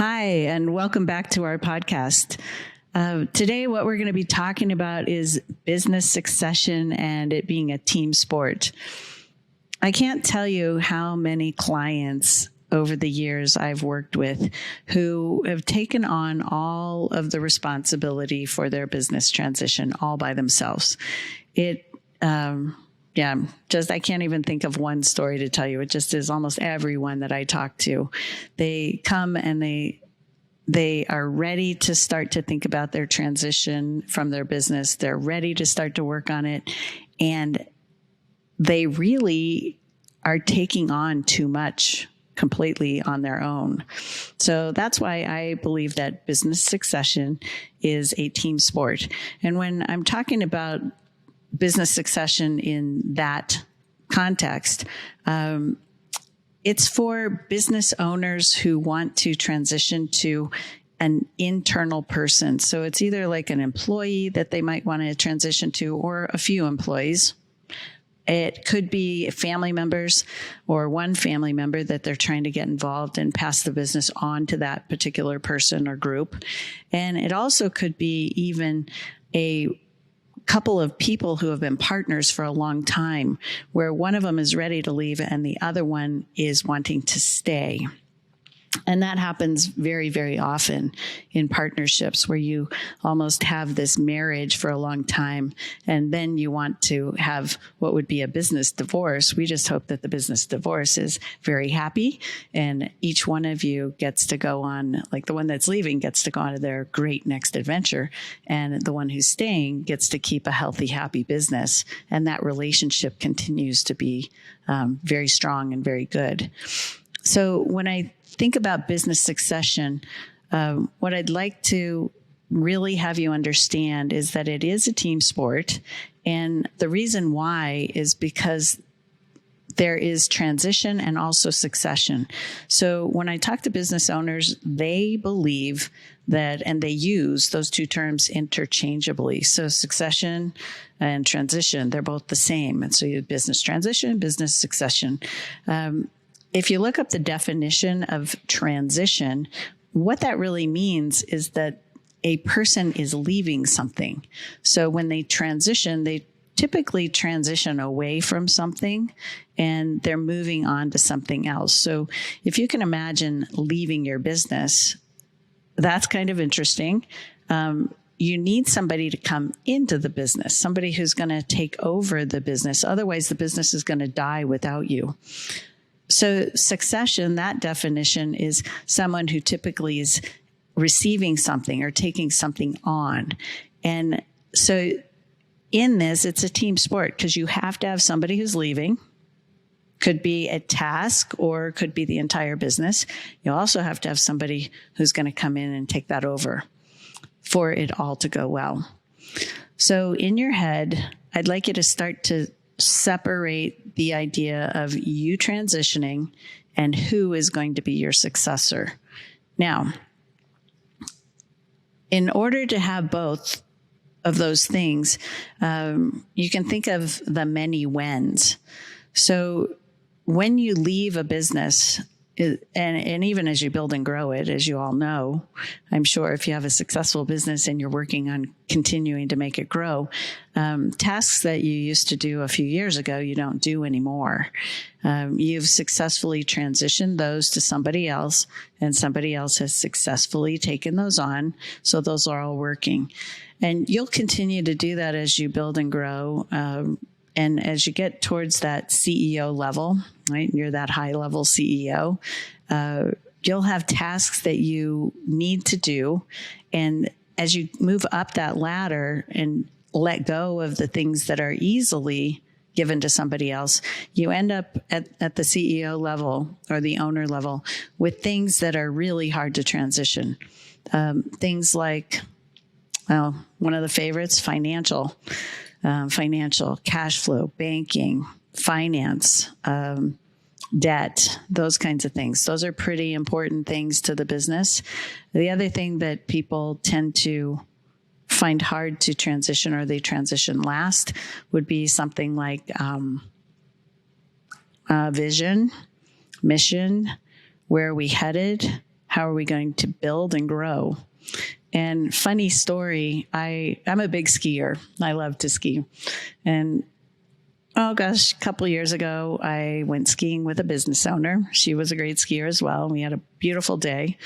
Hi, and welcome back to our podcast. Today, what we're going to be talking about is business succession and it being a team sport. I can't tell you how many clients over the years I've worked with who have taken on all of the responsibility for their business transition all by themselves. I can't even think of one story to tell you. It just is almost everyone that I talk to. They come and they are ready to start to think about their transition from their business. They're ready to start to work on it. And they really are taking on too much completely on their own. So that's why I believe that business succession is a team sport. And when I'm talking about business succession in that context, it's for business owners who want to transition to an internal person. So it's either like an employee that they might want to transition to or a few employees. It could be family members or one family member that they're trying to get involved and pass the business on to that particular person or group. And it also could be even a couple of people who have been partners for a long time, where one of them is ready to leave and the other one is wanting to stay. And that happens very, very often in partnerships where you almost have this marriage for a long time, and then you want to have what would be a business divorce. We just hope that the business divorce is very happy, and each one of you gets to go on, like the one that's leaving gets to go on to their great next adventure, and the one who's staying gets to keep a healthy, happy business, and that relationship continues to be very strong and very good. So when I think about business succession, what I'd like to really have you understand is that it is a team sport. And the reason why is because there is transition and also succession. So when I talk to business owners, they believe that, and they use those two terms interchangeably. So succession and transition, they're both the same. And so you have business transition, business succession. If you look up the definition of transition, what that really means is that a person is leaving something. So when they transition, they typically transition away from something and they're moving on to something else. So if you can imagine leaving your business, that's kind of interesting. You need somebody to come into the business, somebody who's going to take over the business. Otherwise, the business is going to die without you. So succession, that definition is someone who typically is receiving something or taking something on. And so in this, it's a team sport because you have to have somebody who's leaving. Could be a task or could be the entire business. You also have to have somebody who's going to come in and take that over for it all to go well. So in your head, I'd like you to start to separate the idea of you transitioning and who is going to be your successor. Now, in order to have both of those things, you can think of the many whens. So when you leave a business, and even as you build and grow it, as you all know, I'm sure if you have a successful business and you're working on continuing to make it grow, tasks that you used to do a few years ago, you don't do anymore. You've successfully transitioned those to somebody else, and somebody else has successfully taken those on. So those are all working. And you'll continue to do that as you build and grow. And as you get towards that CEO level, right, you're that high level CEO, you'll have tasks that you need to do. And as you move up that ladder and let go of the things that are easily given to somebody else, you end up at the CEO level or the owner level with things that are really hard to transition. Things like, well, one of the favorites, financial, cash flow, banking, finance, debt, those kinds of things. Those are pretty important things to the business. The other thing that people tend to find hard to transition, or they transition last, would be something like vision, mission, where are we headed, how are we going to build and grow? And funny story, I'm a big skier. I love to ski. And oh gosh, a couple of years ago, I went skiing with a business owner. She was a great skier as well. We had a beautiful day.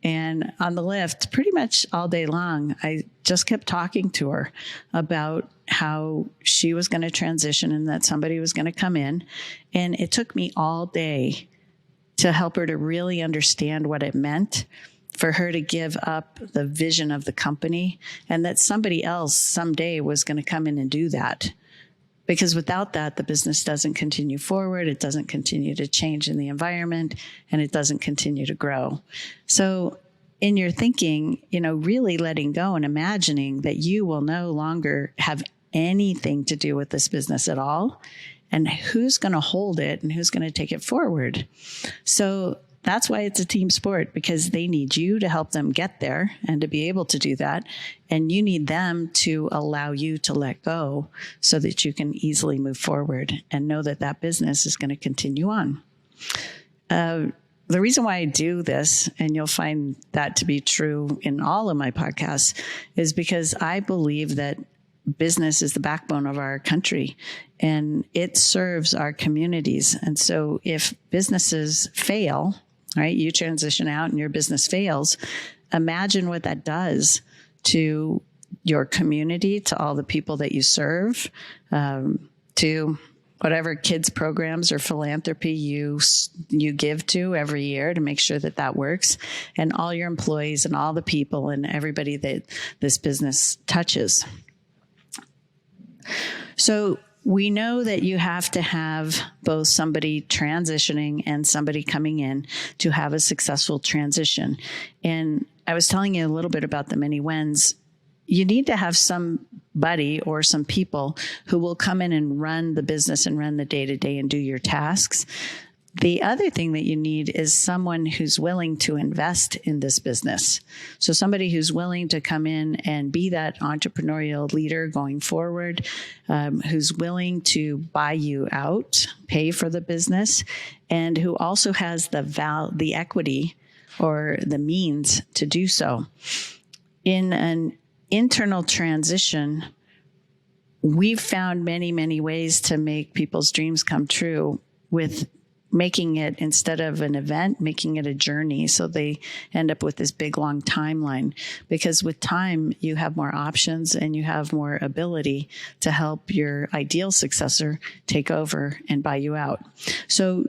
And on the lift, pretty much all day long, I just kept talking to her about how she was going to transition and that somebody was going to come in. And it took me all day to help her to really understand what it meant for her to give up the vision of the company and that somebody else someday was going to come in and do that. Because without that, the business doesn't continue forward, it doesn't continue to change in the environment, and it doesn't continue to grow. So in your thinking, really letting go and imagining that you will no longer have anything to do with this business at all, and who's going to hold it and who's going to take it forward. So that's why it's a team sport, because they need you to help them get there and to be able to do that. And you need them to allow you to let go so that you can easily move forward and know that that business is going to continue on. The reason why I do this, and you'll find that to be true in all of my podcasts, is because I believe that business is the backbone of our country and it serves our communities. And so if businesses fail, right, you transition out and your business fails, imagine what that does to your community, to all the people that you serve, to whatever kids programs or philanthropy you give to every year to make sure that that works, and all your employees and all the people and everybody that this business touches. So we know that you have to have both somebody transitioning and somebody coming in to have a successful transition. And I was telling you a little bit about the many wins. You need to have somebody or some people who will come in and run the business and run the day-to-day and do your tasks. The other thing that you need is someone who's willing to invest in this business. So somebody who's willing to come in and be that entrepreneurial leader going forward, who's willing to buy you out, pay for the business, and who also has the equity or the means to do so. In an internal transition, we've found many, many ways to make people's dreams come true with making it, instead of an event, making it a journey. So they end up with this big, long timeline, because with time, you have more options and you have more ability to help your ideal successor take over and buy you out. So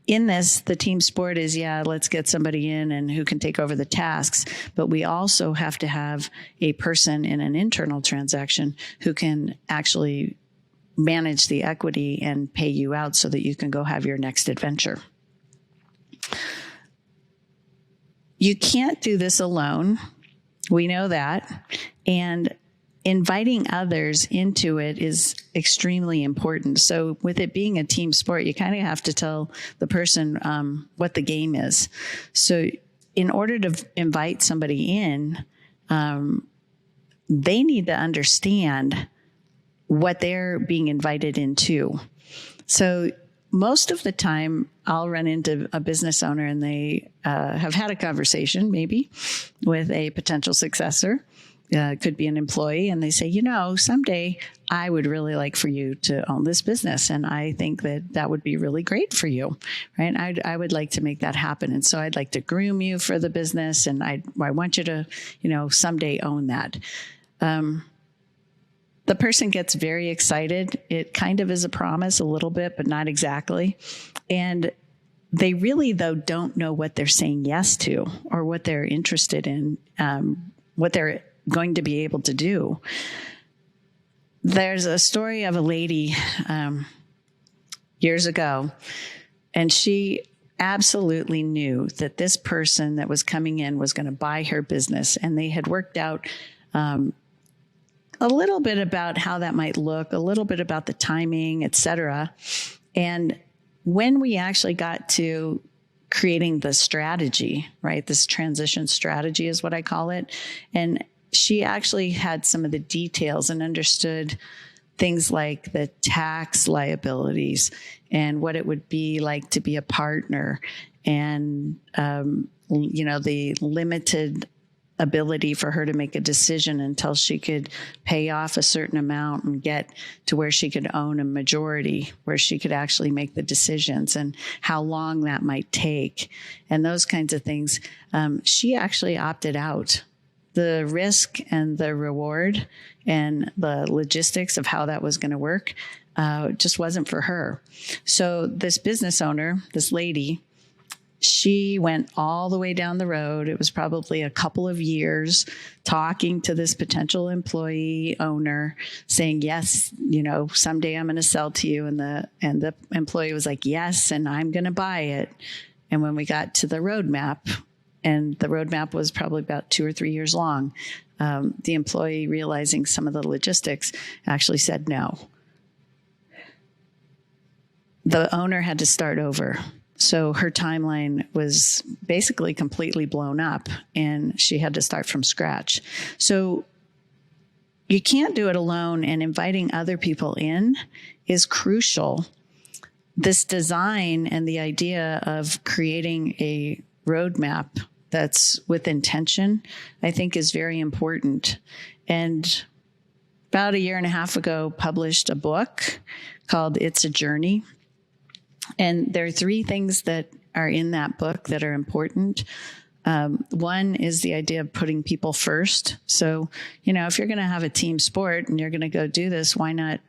in this, the team sport is, let's get somebody in and who can take over the tasks, but we also have to have a person in an internal transaction who can actually manage the equity and pay you out so that you can go have your next adventure. You can't do this alone. We know that. And inviting others into it is extremely important. So with it being a team sport, you kind of have to tell the person what the game is. So in order to invite somebody in, they need to understand what they're being invited into. So most of the time, I'll run into a business owner and they have had a conversation maybe with a potential successor. Could be an employee, and they say, someday I would really like for you to own this business, and I think that would be really great for you, right? I would like to make that happen, and so I'd like to groom you for the business, and I want you to, someday own that. The person gets very excited. It kind of is a promise a little bit, but not exactly. And they really, though, don't know what they're saying yes to or what they're interested in, what they're going to be able to do. There's a story of a lady years ago, and she absolutely knew that this person that was coming in was going to buy her business, and they had worked out a little bit about how that might look, a little bit about the timing, et cetera. And when we actually got to creating the strategy, right, this transition strategy is what I call it, and she actually had some of the details and understood things like the tax liabilities and what it would be like to be a partner, and the limited ability for her to make a decision until she could pay off a certain amount and get to where she could own a majority, where she could actually make the decisions, and how long that might take and those kinds of things. She actually opted out. The risk and the reward and the logistics of how that was going to work just wasn't for her. So this business owner, this lady, she went all the way down the road. It was probably a couple of years talking to this potential employee owner, saying, yes, someday I'm going to sell to you. And the employee was like, yes, and I'm going to buy it. And when we got to the roadmap, and the roadmap was probably about 2 or 3 years long, the employee, realizing some of the logistics, actually said no. The owner had to start over. So her timeline was basically completely blown up, and she had to start from scratch. So you can't do it alone, and inviting other people in is crucial. This design and the idea of creating a roadmap that's with intention, I think, is very important. And about 1.5 years ago, published a book called It's a Journey. And there are 3 things that are in that book that are important. One is the idea of putting people first. So, if you're going to have a team sport and you're going to go do this, why not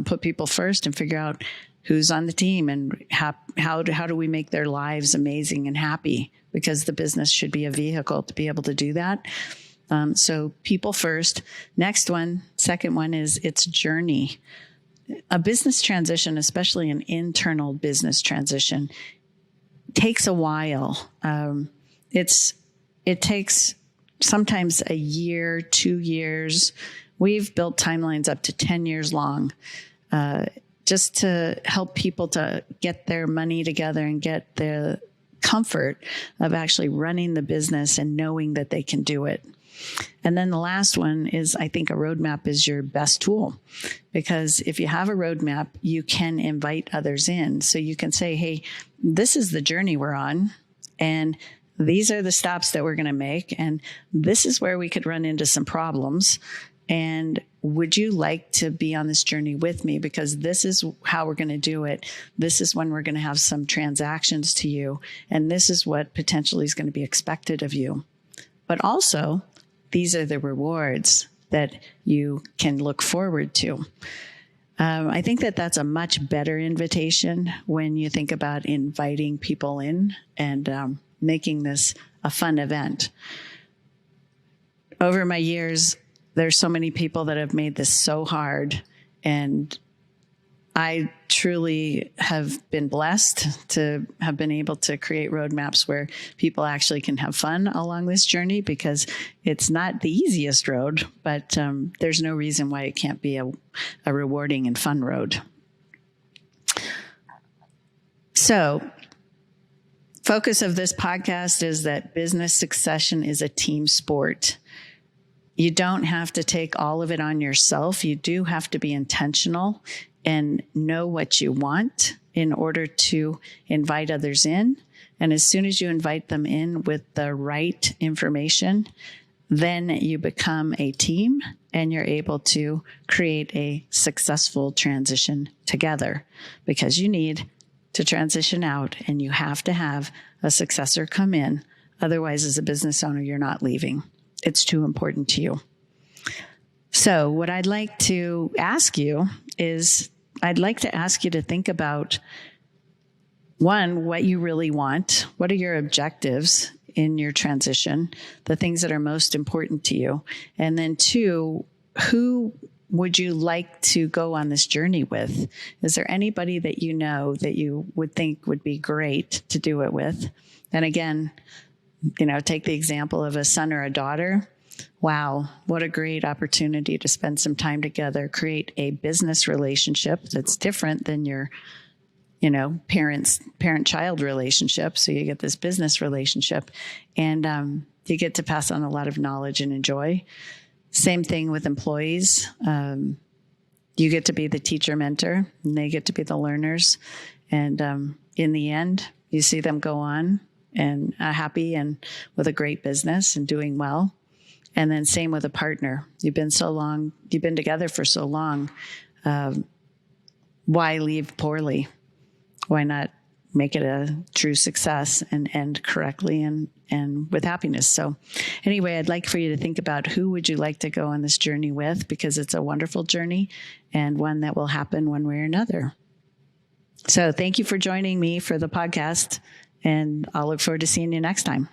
put people first and figure out who's on the team and how do we make their lives amazing and happy? Because the business should be a vehicle to be able to do that. So people first. Second one is its journey. A business transition, especially an internal business transition, takes a while. It takes sometimes a year, 2 years. We've built timelines up to 10 years long, just to help people to get their money together and get the comfort of actually running the business and knowing that they can do it. And then the last one is, I think a roadmap is your best tool, because if you have a roadmap, you can invite others in. So you can say, hey, this is the journey we're on, and these are the stops that we're going to make, and this is where we could run into some problems. And would you like to be on this journey with me? Because this is how we're going to do it. This is when we're going to have some transactions to you. And this is what potentially is going to be expected of you. But also, these are the rewards that you can look forward to. I think that that's a much better invitation when you think about inviting people in and making this a fun event. Over my years, there's so many people that have made this so hard, and I truly have been blessed to have been able to create roadmaps where people actually can have fun along this journey, because it's not the easiest road, but there's no reason why it can't be a rewarding and fun road. So, focus of this podcast is that business succession is a team sport. You don't have to take all of it on yourself. You do have to be intentional and know what you want in order to invite others in. And as soon as you invite them in with the right information, then you become a team and you're able to create a successful transition together, because you need to transition out and you have to have a successor come in. Otherwise, as a business owner, you're not leaving. It's too important to you. So what I'd like to ask you is, I'd like to ask you to think about, one, what you really want. What are your objectives in your transition? The things that are most important to you. And then 2, who would you like to go on this journey with? Is there anybody that you know that you would think would be great to do it with? And again, take the example of a son or a daughter. Wow, what a great opportunity to spend some time together, create a business relationship that's different than your, parent-child relationship. So you get this business relationship, and you get to pass on a lot of knowledge and enjoy. Same thing with employees. You get to be the teacher mentor, and they get to be the learners. And in the end, you see them go on and happy and with a great business and doing well. And then same with a partner. You've been together for so long. Why leave poorly? Why not make it a true success and end correctly and with happiness? So anyway, I'd like for you to think about who would you like to go on this journey with, because it's a wonderful journey and one that will happen one way or another. So thank you for joining me for the podcast, and I'll look forward to seeing you next time.